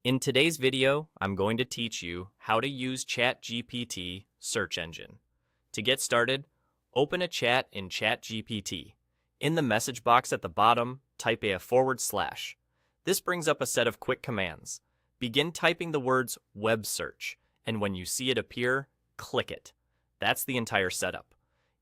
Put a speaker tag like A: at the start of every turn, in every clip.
A: In today's video, I'm going to teach you how to use ChatGPT search engine. To get started, open a chat in ChatGPT. In the message box at the bottom, type /. This brings up a set of quick commands. Begin typing the words web search, and when you see it appear, click it. That's the entire setup.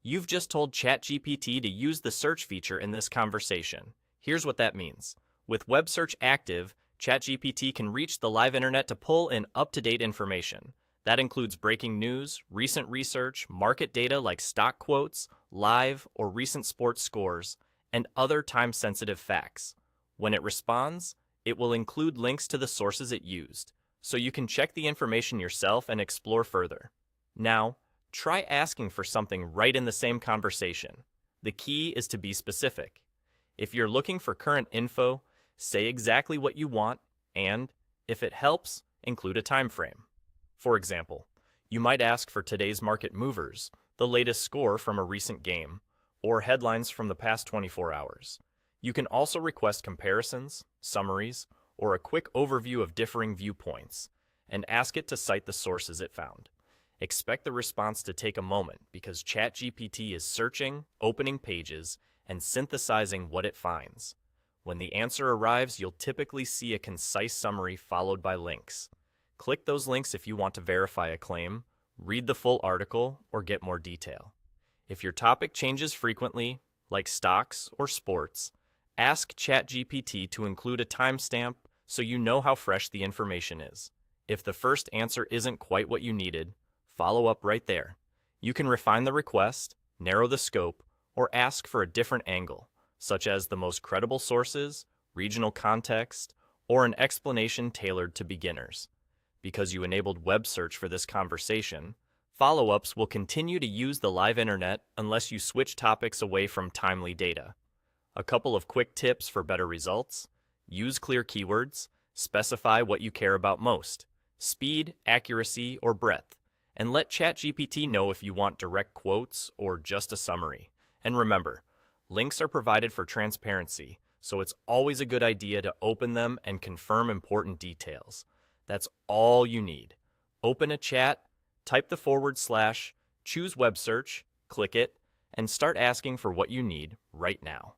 A: You've just told ChatGPT to use the search feature in this conversation. Here's what that means. With web search active, ChatGPT can reach the live internet to pull in up-to-date information. That includes breaking news, recent research, market data like stock quotes, live or recent sports scores, and other time-sensitive facts. When it responds, it will include links to the sources it used, so you can check the information yourself and explore further. Now, try asking for something right in the same conversation. The key is to be specific. If you're looking for current info, say exactly what you want, and, if it helps, include a time frame. For example, you might ask for today's market movers, the latest score from a recent game, or headlines from the past 24 hours. You can also request comparisons, summaries, or a quick overview of differing viewpoints, and ask it to cite the sources it found. Expect the response to take a moment because ChatGPT is searching, opening pages, and synthesizing what it finds. When the answer arrives, you'll typically see a concise summary followed by links. Click those links if you want to verify a claim, read the full article, or get more detail. If your topic changes frequently, like stocks or sports, ask ChatGPT to include a timestamp so you know how fresh the information is. If the first answer isn't quite what you needed, follow up right there. You can refine the request, narrow the scope, or ask for a different angle, such as the most credible sources, regional context, or an explanation tailored to beginners. Because you enabled web search for this conversation, follow-ups will continue to use the live internet unless you switch topics away from timely data. A couple of quick tips for better results: use clear keywords, specify what you care about most, speed, accuracy, or breadth, and let ChatGPT know if you want direct quotes or just a summary. And remember, links are provided for transparency, so it's always a good idea to open them and confirm important details. That's all you need. Open a chat, type the /, choose web search, click it, and start asking for what you need right now.